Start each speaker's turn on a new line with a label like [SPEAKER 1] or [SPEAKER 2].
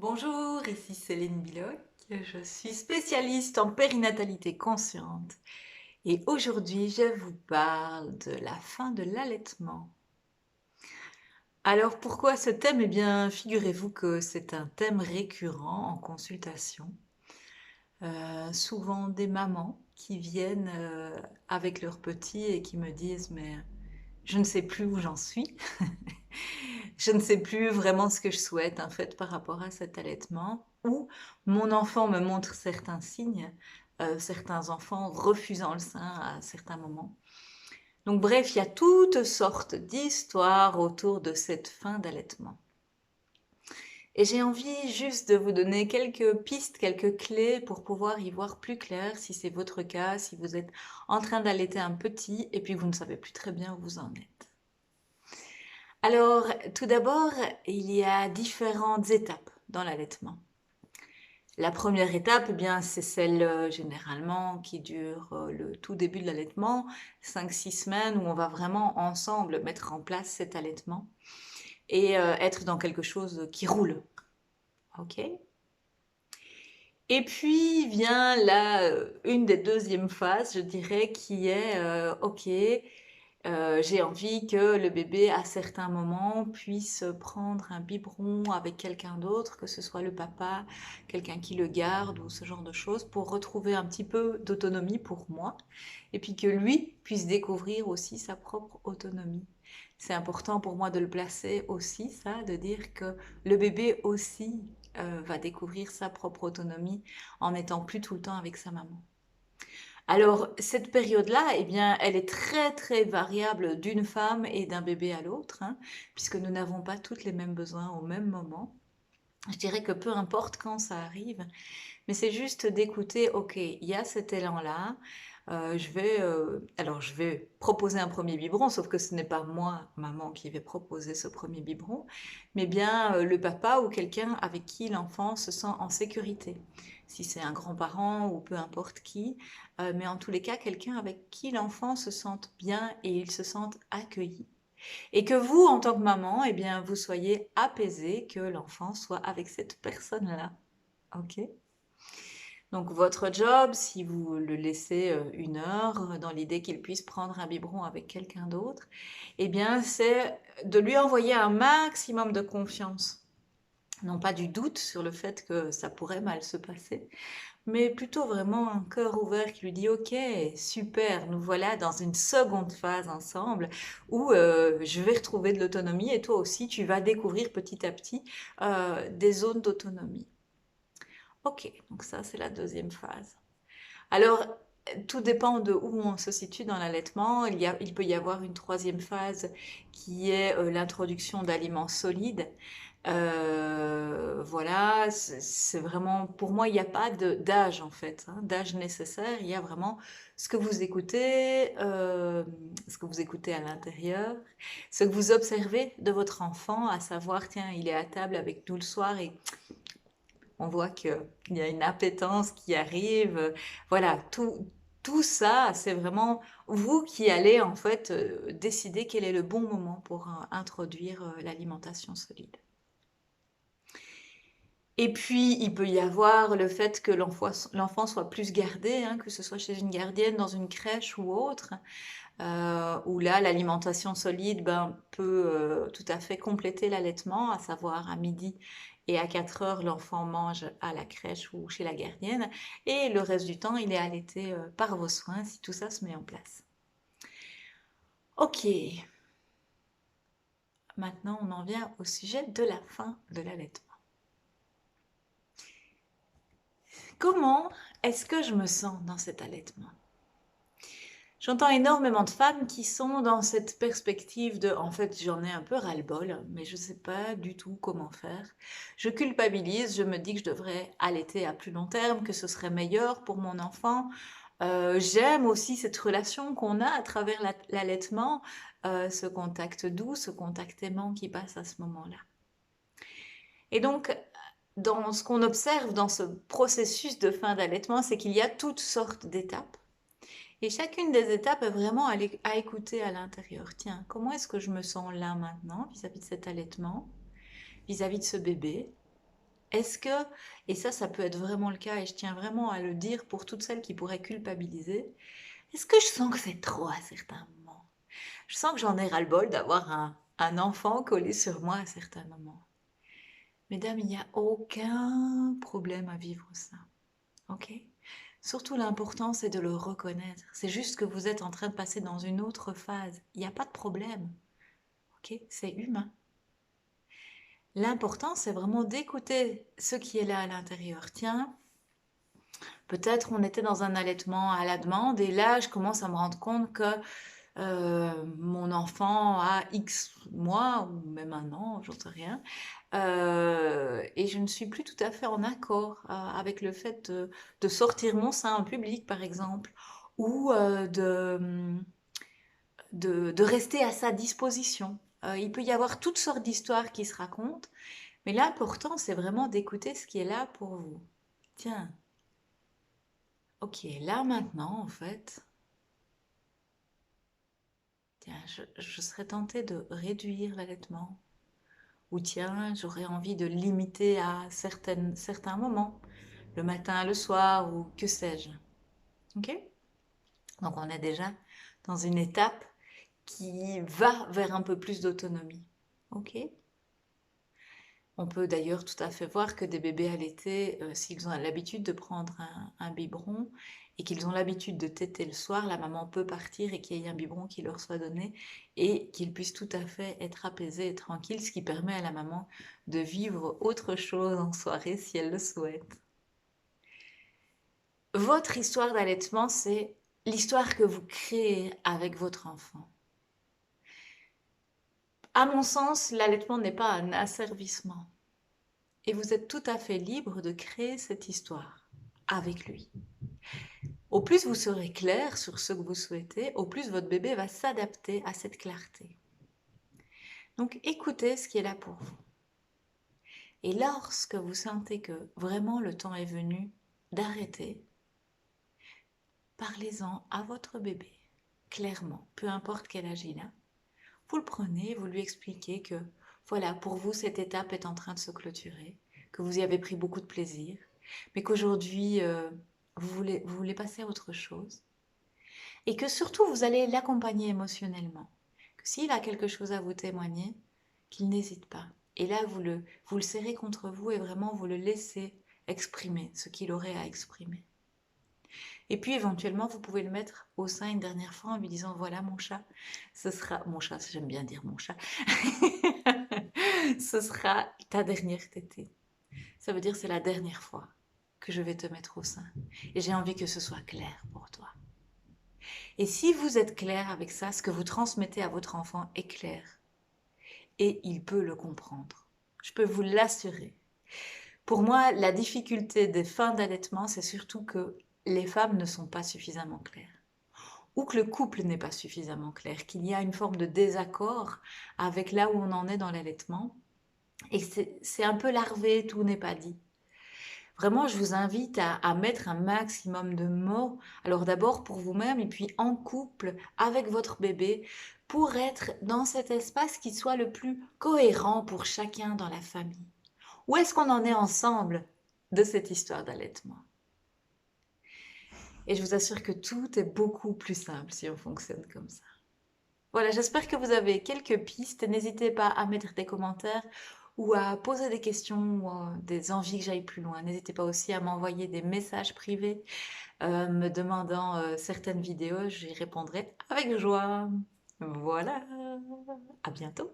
[SPEAKER 1] Bonjour, ici Céline Biloc. Je suis spécialiste en périnatalité consciente et aujourd'hui je vous parle de la fin de l'allaitement. Alors pourquoi ce thème? Eh bien, figurez-vous que c'est un thème récurrent en consultation. Souvent des mamans qui viennent avec leurs petits et qui me disent mais je ne sais plus où j'en suis. Je ne sais plus vraiment ce que je souhaite en fait par rapport à cet allaitement, ou mon enfant me montre certains signes, certains enfants refusant le sein à certains moments. Donc bref, il y a toutes sortes d'histoires autour de cette fin d'allaitement. Et j'ai envie juste de vous donner quelques pistes, quelques clés pour pouvoir y voir plus clair si c'est votre cas, si vous êtes en train d'allaiter un petit et puis vous ne savez plus très bien où vous en êtes. Alors, tout d'abord, il y a différentes étapes dans l'allaitement. La première étape, eh bien, c'est celle généralement qui dure le tout début de l'allaitement, 5-6 semaines, où on va vraiment ensemble mettre en place cet allaitement et être dans quelque chose qui roule. Ok. Et puis vient là une des deuxièmes phases, je dirais, qui est ok, j'ai envie que le bébé, à certains moments, puisse prendre un biberon avec quelqu'un d'autre, que ce soit le papa, quelqu'un qui le garde ou ce genre de choses, pour retrouver un petit peu d'autonomie pour moi, et puis que lui puisse découvrir aussi sa propre autonomie. C'est important pour moi de le placer aussi, ça, de dire que le bébé aussi va découvrir sa propre autonomie en n'étant plus tout le temps avec sa maman. Alors, cette période-là, eh bien, elle est très très variable d'une femme et d'un bébé à l'autre, hein, puisque nous n'avons pas toutes les mêmes besoins au même moment. Je dirais que peu importe quand ça arrive, mais c'est juste d'écouter, ok, il y a cet élan-là, alors je vais proposer un premier biberon, sauf que ce n'est pas moi, maman, qui vais proposer ce premier biberon, mais bien le papa ou quelqu'un avec qui l'enfant se sent en sécurité. Si c'est un grand-parent ou peu importe qui, mais en tous les cas, quelqu'un avec qui l'enfant se sente bien et il se sente accueilli. Et que vous, en tant que maman, eh bien, vous soyez apaisé, que l'enfant soit avec cette personne-là. Ok? Donc votre job, si vous le laissez 1 heure dans l'idée qu'il puisse prendre un biberon avec quelqu'un d'autre, eh bien c'est de lui envoyer un maximum de confiance. Non pas du doute sur le fait que ça pourrait mal se passer, mais plutôt vraiment un cœur ouvert qui lui dit ok, super, nous voilà dans une seconde phase ensemble où je vais retrouver de l'autonomie et toi aussi tu vas découvrir petit à petit des zones d'autonomie. Ok, donc ça c'est la deuxième phase. Alors, tout dépend de où on se situe dans l'allaitement. Il peut y avoir une troisième phase qui est l'introduction d'aliments solides. Voilà, c'est vraiment, pour moi, il n'y a pas d'âge en fait, hein, d'âge nécessaire. Il y a vraiment ce que vous écoutez à l'intérieur, ce que vous observez de votre enfant, à savoir, tiens, il est à table avec nous le soir et on voit qu'il y a une appétence qui arrive. Voilà, tout ça, c'est vraiment vous qui allez en fait décider quel est le bon moment pour introduire l'alimentation solide. Et puis, il peut y avoir le fait que l'enfant soit plus gardé, hein, que ce soit chez une gardienne, dans une crèche ou autre, où là, l'alimentation solide peut tout à fait compléter l'allaitement, à savoir à midi et à 4 heures, l'enfant mange à la crèche ou chez la gardienne, et le reste du temps, il est allaité par vos soins si tout ça se met en place. Ok, maintenant on en vient au sujet de la fin de l'allaitement. Comment est-ce que je me sens dans cet allaitement? J'entends énormément de femmes qui sont dans cette perspective de en fait j'en ai un peu ras-le-bol, mais je ne sais pas du tout comment faire. Je culpabilise, je me dis que je devrais allaiter à plus long terme, que ce serait meilleur pour mon enfant. J'aime aussi cette relation qu'on a à travers l'allaitement, ce contact doux, ce contact aimant qui passe à ce moment-là. Et donc, dans ce qu'on observe dans ce processus de fin d'allaitement, c'est qu'il y a toutes sortes d'étapes. Et chacune des étapes est vraiment à écouter à l'intérieur. Tiens, comment est-ce que je me sens là maintenant vis-à-vis de cet allaitement, vis-à-vis de ce bébé? Est-ce que, et ça peut être vraiment le cas, et je tiens vraiment à le dire pour toutes celles qui pourraient culpabiliser, est-ce que je sens que c'est trop à certains moments? Je sens que j'en ai ras-le-bol d'avoir un enfant collé sur moi à certains moments. Mesdames, il n'y a aucun problème à vivre ça, ok? Surtout l'important, c'est de le reconnaître. C'est juste que vous êtes en train de passer dans une autre phase. Il n'y a pas de problème, ok? C'est humain. L'important, c'est vraiment d'écouter ce qui est là à l'intérieur. Tiens, peut-être on était dans un allaitement à la demande et là, je commence à me rendre compte que mon enfant a X mois ou même un an, j'en sais rien, et je ne suis plus tout à fait en accord avec le fait de sortir mon sein en public, par exemple, ou de rester à sa disposition. Il peut y avoir toutes sortes d'histoires qui se racontent, mais l'important, c'est vraiment d'écouter ce qui est là pour vous. Tiens, ok, là maintenant, en fait, tiens, je serais tentée de réduire l'allaitement. Ou tiens, j'aurais envie de limiter à certains moments, le matin, le soir, ou que sais-je. Ok? Donc on est déjà dans une étape qui va vers un peu plus d'autonomie. Ok? On peut d'ailleurs tout à fait voir que des bébés allaités, s'ils ont l'habitude de prendre un biberon et qu'ils ont l'habitude de téter le soir, la maman peut partir et qu'il y ait un biberon qui leur soit donné et qu'ils puissent tout à fait être apaisés et tranquilles, ce qui permet à la maman de vivre autre chose en soirée si elle le souhaite. Votre histoire d'allaitement, c'est l'histoire que vous créez avec votre enfant. À mon sens, l'allaitement n'est pas un asservissement. Et vous êtes tout à fait libre de créer cette histoire avec lui. Au plus vous serez clair sur ce que vous souhaitez, au plus votre bébé va s'adapter à cette clarté. Donc écoutez ce qui est là pour vous. Et lorsque vous sentez que vraiment le temps est venu d'arrêter, parlez-en à votre bébé, clairement, peu importe quel âge il a. Vous le prenez, vous lui expliquez que voilà, pour vous, cette étape est en train de se clôturer, que vous y avez pris beaucoup de plaisir, mais qu'aujourd'hui, vous voulez passer à autre chose. Et que surtout, vous allez l'accompagner émotionnellement. Que s'il a quelque chose à vous témoigner, qu'il n'hésite pas. Et là, vous le serrez contre vous et vraiment vous le laissez exprimer ce qu'il aurait à exprimer. Et puis éventuellement, vous pouvez le mettre au sein une dernière fois en lui disant, voilà mon chat, ce sera, mon chat, j'aime bien dire mon chat, ce sera ta dernière tétée. Ça veut dire c'est la dernière fois que je vais te mettre au sein. Et j'ai envie que ce soit clair pour toi. Et si vous êtes clair avec ça, ce que vous transmettez à votre enfant est clair. Et il peut le comprendre. Je peux vous l'assurer. Pour moi, la difficulté des fins d'allaitement, c'est surtout que les femmes ne sont pas suffisamment claires. Ou que le couple n'est pas suffisamment clair, qu'il y a une forme de désaccord avec là où on en est dans l'allaitement. Et c'est un peu larvé, tout n'est pas dit. Vraiment, je vous invite à mettre un maximum de mots. Alors d'abord pour vous-même et puis en couple avec votre bébé pour être dans cet espace qui soit le plus cohérent pour chacun dans la famille. Où est-ce qu'on en est ensemble de cette histoire d'allaitement? Et je vous assure que tout est beaucoup plus simple si on fonctionne comme ça. Voilà, j'espère que vous avez quelques pistes. N'hésitez pas à mettre des commentaires ou à poser des questions ou des envies que j'aille plus loin. N'hésitez pas aussi à m'envoyer des messages privés me demandant certaines vidéos. J'y répondrai avec joie. Voilà, à bientôt.